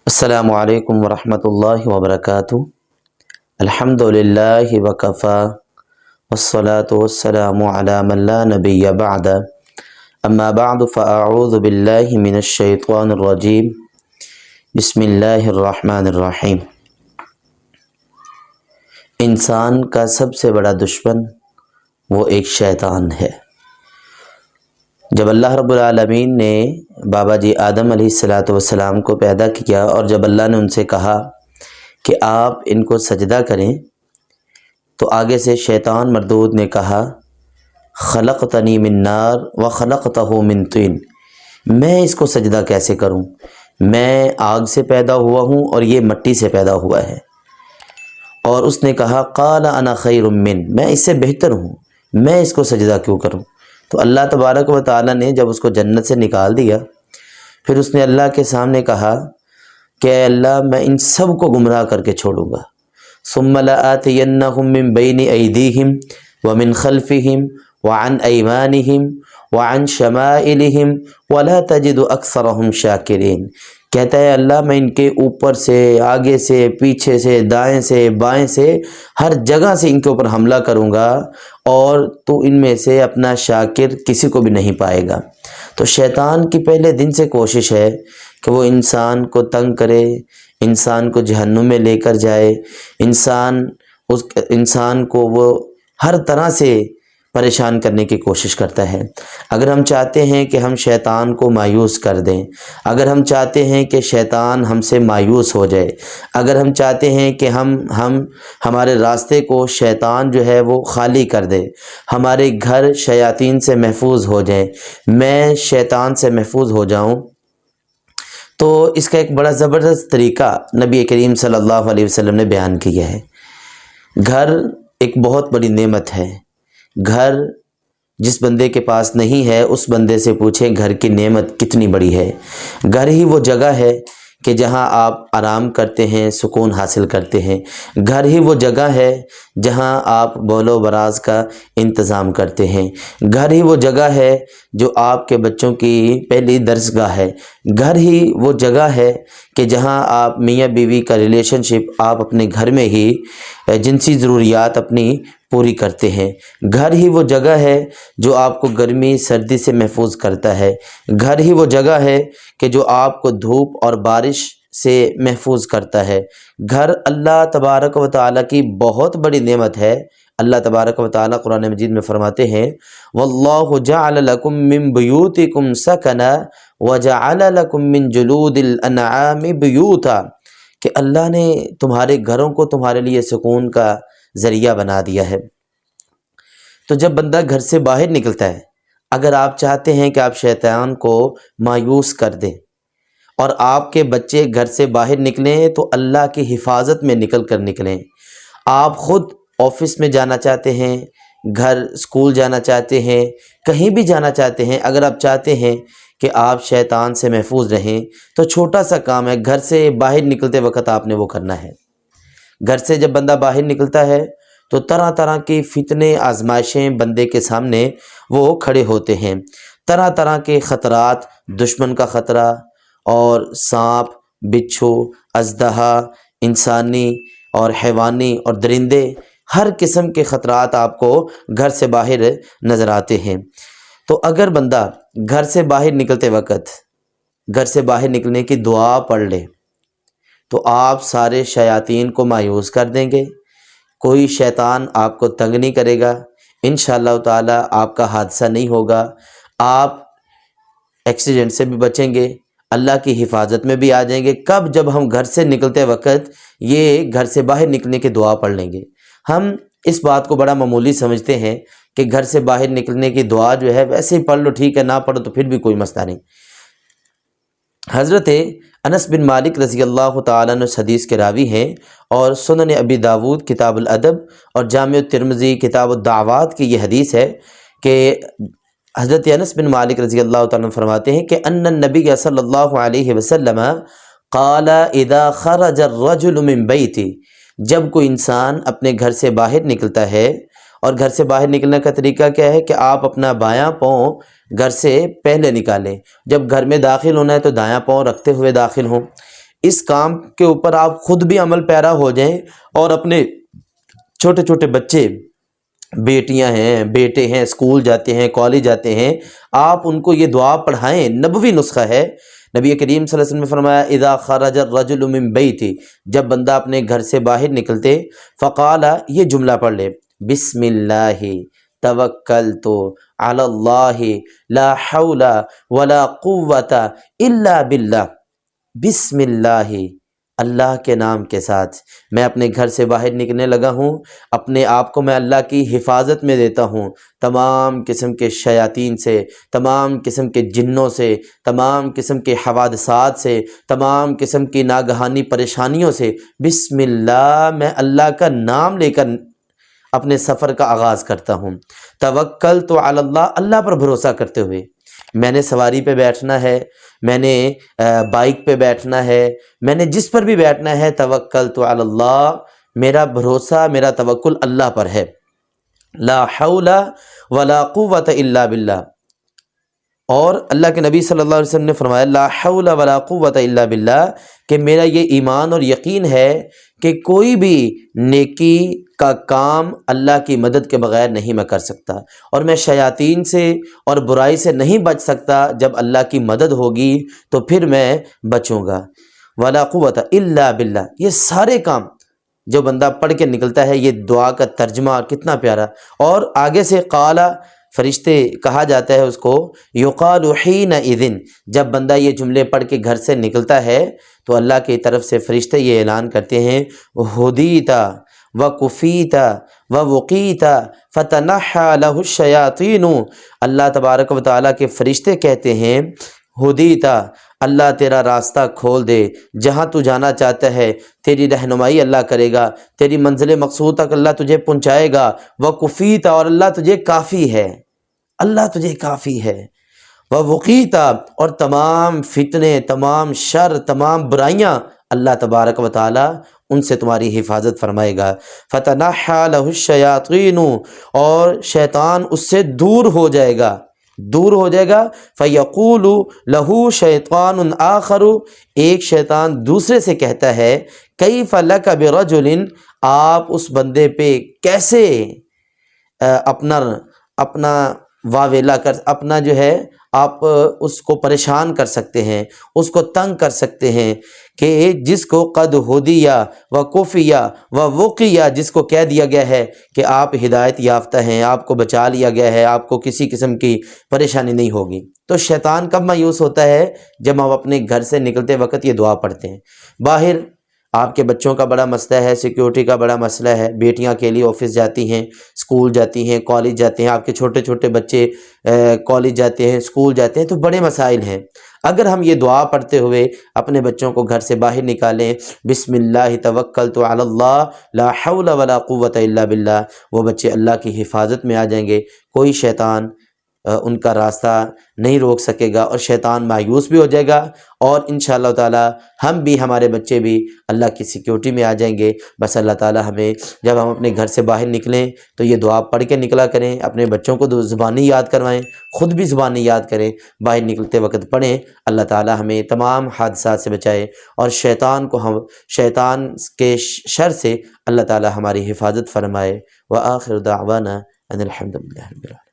السلام علیکم ورحمۃ اللہ وبرکاتہ۔ الحمدللہ وکفی والصلاة والسلام علی من لا نبی بعد، اما بعد فاعوذ باللہ من الشیطان الرجیم، بسم اللہ الرحمن الرحیم۔ انسان کا سب سے بڑا دشمن وہ ایک شیطان ہے۔ جب اللہ رب العالمین نے بابا جی آدم علیہ السلام کو پیدا کیا اور جب اللہ نے ان سے کہا کہ آپ ان کو سجدہ کریں، تو آگے سے شیطان مردود نے کہا خلقتنی من نار وخلقتہ من طین، میں اس کو سجدہ کیسے کروں، میں آگ سے پیدا ہوا ہوں اور یہ مٹی سے پیدا ہوا ہے۔ اور اس نے کہا قال انا خیر من، میں اس سے بہتر ہوں، میں اس کو سجدہ کیوں کروں۔ تو اللہ تبارک و تعالیٰ نے جب اس کو جنت سے نکال دیا، پھر اس نے اللہ کے سامنے کہا کہ اے اللہ میں ان سب کو گمراہ کر کے چھوڑوں گا۔ ثم لآتینہم من بین ایدیہم ومن خلفہم وعن ایمانہم وعن شمائلہم ولا تجد اکثرہم شاکرین۔ کہتا ہے اللہ میں ان کے اوپر سے، آگے سے، پیچھے سے، دائیں سے، بائیں سے، ہر جگہ سے ان کے اوپر حملہ کروں گا اور تو ان میں سے اپنا شاکر کسی کو بھی نہیں پائے گا۔ تو شیطان کی پہلے دن سے کوشش ہے کہ وہ انسان کو تنگ کرے، انسان کو جہنم میں لے کر جائے، انسان کو وہ ہر طرح سے پریشان کرنے کی کوشش کرتا ہے۔ اگر ہم چاہتے ہیں کہ ہم شیطان کو مایوس کر دیں، اگر ہم چاہتے ہیں کہ شیطان ہم سے مایوس ہو جائے، اگر ہم چاہتے ہیں کہ ہمارے راستے کو شیطان جو ہے وہ خالی کر دے، ہمارے گھر شیاطین سے محفوظ ہو جائیں، میں شیطان سے محفوظ ہو جاؤں، تو اس کا ایک بڑا زبردست طریقہ نبی کریم صلی اللہ علیہ وسلم نے بیان کیا ہے۔ گھر ایک بہت بڑی نعمت ہے۔ گھر جس بندے کے پاس نہیں ہے اس بندے سے پوچھیں گھر کی نعمت کتنی بڑی ہے۔ گھر ہی وہ جگہ ہے کہ جہاں آپ آرام کرتے ہیں، سکون حاصل کرتے ہیں۔ گھر ہی وہ جگہ ہے جہاں آپ بول و براز کا انتظام کرتے ہیں۔ گھر ہی وہ جگہ ہے جو آپ کے بچوں کی پہلی درسگاہ ہے۔ گھر ہی وہ جگہ ہے کہ جہاں آپ میاں بیوی کا ریلیشن شپ آپ اپنے گھر میں ہی جنسی ضروریات اپنی پوری کرتے ہیں۔ گھر ہی وہ جگہ ہے جو آپ کو گرمی سردی سے محفوظ کرتا ہے۔ گھر ہی وہ جگہ ہے کہ جو آپ کو دھوپ اور بارش سے محفوظ کرتا ہے۔ گھر اللہ تبارک و تعالیٰ کی بہت بڑی نعمت ہے۔ اللہ تبارک و تعالیٰ قرآن مجید میں فرماتے ہیں وَاللَّهُ جَعَلَ لَكُم مِّن بُيُوتِكُمْ سَكَنًا وَجَعَلَ لَكُم مِّن جُلُودِ الْأَنْعَامِ بُيُوتًا، کہ اللہ نے تمہارے گھروں کو تمہارے لیے سکون کا ذریعہ بنا دیا ہے۔ تو جب بندہ گھر سے باہر نکلتا ہے، اگر آپ چاہتے ہیں کہ آپ شیطان کو مایوس کر دیں اور آپ کے بچے گھر سے باہر نکلیں تو اللہ کی حفاظت میں نکل کر نکلیں۔ آپ خود آفس میں جانا چاہتے ہیں، گھر اسکول جانا چاہتے ہیں، کہیں بھی جانا چاہتے ہیں، اگر آپ چاہتے ہیں کہ آپ شیطان سے محفوظ رہیں تو چھوٹا سا کام ہے، گھر سے باہر نکلتے وقت آپ نے وہ کرنا ہے۔ گھر سے جب بندہ باہر نکلتا ہے تو طرح طرح کی فتنے آزمائشیں بندے کے سامنے وہ کھڑے ہوتے ہیں۔ طرح طرح کے خطرات، دشمن کا خطرہ اور سانپ، بچھو، اژدہا، انسانی اور حیوانی اور درندے، ہر قسم کے خطرات آپ کو گھر سے باہر نظر آتے ہیں۔ تو اگر بندہ گھر سے باہر نکلتے وقت گھر سے باہر نکلنے کی دعا پڑھ لے تو آپ سارے شیاطین کو مایوس کر دیں گے، کوئی شیطان آپ کو تنگ نہیں کرے گا، انشاءاللہ تعالی آپ کا حادثہ نہیں ہوگا، آپ ایکسیڈنٹ سے بھی بچیں گے، اللہ کی حفاظت میں بھی آ جائیں گے۔ کب؟ جب ہم گھر سے نکلتے وقت یہ گھر سے باہر نکلنے کی دعا پڑھ لیں گے۔ ہم اس بات کو بڑا معمولی سمجھتے ہیں کہ گھر سے باہر نکلنے کی دعا جو ہے ویسے ہی پڑھ لو، ٹھیک ہے، نہ پڑھو تو پھر بھی کوئی مسئلہ نہیں۔ حضرت انس بن مالک رضی اللہ تعالیٰ عنہ حدیث کے راوی ہیں اور سنن ابی داود کتاب الادب اور جامع ترمذی کتاب الدعوات کی یہ حدیث ہے کہ حضرت انس بن مالک رضی اللہ تعالیٰ عنہ فرماتے ہیں کہ ان النبی صلی اللہ علیہ وسلم قال اذا خرج الرجل من بیتی، جب کوئی انسان اپنے گھر سے باہر نکلتا ہے، اور گھر سے باہر نکلنے کا طریقہ کیا ہے کہ آپ اپنا بایاں پاؤں گھر سے پہلے نکالیں، جب گھر میں داخل ہونا ہے تو دایاں پاؤں رکھتے ہوئے داخل ہوں، اس کام کے اوپر آپ خود بھی عمل پیرا ہو جائیں اور اپنے چھوٹے چھوٹے بچے، بیٹیاں ہیں، بیٹے ہیں، اسکول جاتے ہیں، کالج جاتے ہیں، آپ ان کو یہ دعا پڑھائیں۔ نبوی نسخہ ہے، نبی کریم صلی اللہ علیہ وسلم نے فرمایا اذا خرج الرجل من بیتی، جب بندہ اپنے گھر سے باہر نکلتے، فقال، یہ جملہ پڑھ لے، بسم اللہ توکلت علی اللہ لا حول ولا قوت الا باللہ، بسم اللہ، اللہ کے نام کے ساتھ میں اپنے گھر سے باہر نکلنے لگا ہوں، اپنے آپ کو میں اللہ کی حفاظت میں دیتا ہوں، تمام قسم کے شیاطین سے، تمام قسم کے جنوں سے، تمام قسم کے حوادثات سے، تمام قسم کی ناگہانی پریشانیوں سے، بسم اللہ، میں اللہ کا نام لے کر اپنے سفر کا آغاز کرتا ہوں۔ توکلت علی اللہ، اللہ پر بھروسہ کرتے ہوئے، میں نے سواری پہ بیٹھنا ہے، میں نے بائک پہ بیٹھنا ہے، میں نے جس پر بھی بیٹھنا ہے، توکلت علی اللہ، میرا بھروسہ، میرا توکل اللہ پر ہے، لا حول ولا قوت الا باللہ۔ اور اللہ کے نبی صلی اللہ علیہ وسلم نے فرمایا لا حول ولا قوت الا باللہ، کہ میرا یہ ایمان اور یقین ہے کہ کوئی بھی نیکی کا کام اللہ کی مدد کے بغیر نہیں میں کر سکتا، اور میں شیاطین سے اور برائی سے نہیں بچ سکتا، جب اللہ کی مدد ہوگی تو پھر میں بچوں گا۔ ولا قوت الا باللہ، یہ سارے کام جو بندہ پڑھ کے نکلتا ہے، یہ دعا کا ترجمہ کتنا پیارا۔ اور آگے سے قال، فرشتے کہا جاتا ہے اس کو، یقال حینئذ، جب بندہ یہ جملے پڑھ کے گھر سے نکلتا ہے تو اللہ کی طرف سے فرشتے یہ اعلان کرتے ہیں، ہدیت وکفیت ووقیت فتنحی لہ الشیاطین، اللہ تبارک و تعالیٰ کے فرشتے کہتے ہیں، ہدیت، اللہ تیرا راستہ کھول دے، جہاں تو جانا چاہتا ہے تیری رہنمائی اللہ کرے گا، تیری منزل مقصود تک اللہ تجھے پہنچائے گا، وکفیت، اور اللہ تجھے کافی ہے، اللہ تجھے کافی ہے، ووقیت، اور تمام فتنے، تمام شر، تمام برائیاں اللہ تبارک و تعالیٰ ان سے تمہاری حفاظت فرمائے گا، فتنحی لہ الشیاطین، اور شیطان اس سے دور ہو جائے گا، دور ہو جائے گا، فیقول لہ شیطان آخر، ایک شیطان دوسرے سے کہتا ہے، کیف لک برجل، آپ اس بندے پہ کیسے اپنا واویلا کر، اپنا جو ہے آپ اس کو پریشان کر سکتے ہیں، اس کو تنگ کر سکتے ہیں، کہ جس کو قد ہدیہ و کفیہ و وقیہ، جس کو کہہ دیا گیا ہے کہ آپ ہدایت یافتہ ہیں، آپ کو بچا لیا گیا ہے، آپ کو کسی قسم کی پریشانی نہیں ہوگی۔ تو شیطان کب مایوس ہوتا ہے؟ جب ہم اپنے گھر سے نکلتے وقت یہ دعا پڑھتے ہیں۔ باہر آپ کے بچوں کا بڑا مسئلہ ہے، سیکیورٹی کا بڑا مسئلہ ہے، بیٹیاں اکیلی آفس جاتی ہیں، اسکول جاتی ہیں، کالج جاتے ہیں، آپ کے چھوٹے چھوٹے بچے کالج جاتے ہیں، اسکول جاتے ہیں، تو بڑے مسائل ہیں۔ اگر ہم یہ دعا پڑھتے ہوئے اپنے بچوں کو گھر سے باہر نکالیں، بسم اللہ توکلت علی اللہ لا حول ولا قوت الا باللہ، وہ بچے اللہ کی حفاظت میں آ جائیں گے، کوئی شیطان ان کا راستہ نہیں روک سکے گا، اور شیطان مایوس بھی ہو جائے گا، اور انشاءاللہ تعالی ہم بھی، ہمارے بچے بھی اللہ کی سیکیورٹی میں آ جائیں گے۔ بس اللہ تعالی ہمیں، جب ہم اپنے گھر سے باہر نکلیں تو یہ دعا پڑھ کے نکلا کریں، اپنے بچوں کو زبانی یاد کروائیں، خود بھی زبانی یاد کریں، باہر نکلتے وقت پڑھیں۔ اللہ تعالی ہمیں تمام حادثات سے بچائے، اور شیطان کے شر سے اللہ تعالی ہماری حفاظت فرمائے۔ وآخر دعوانا ان الحمد للہ رب العالمین۔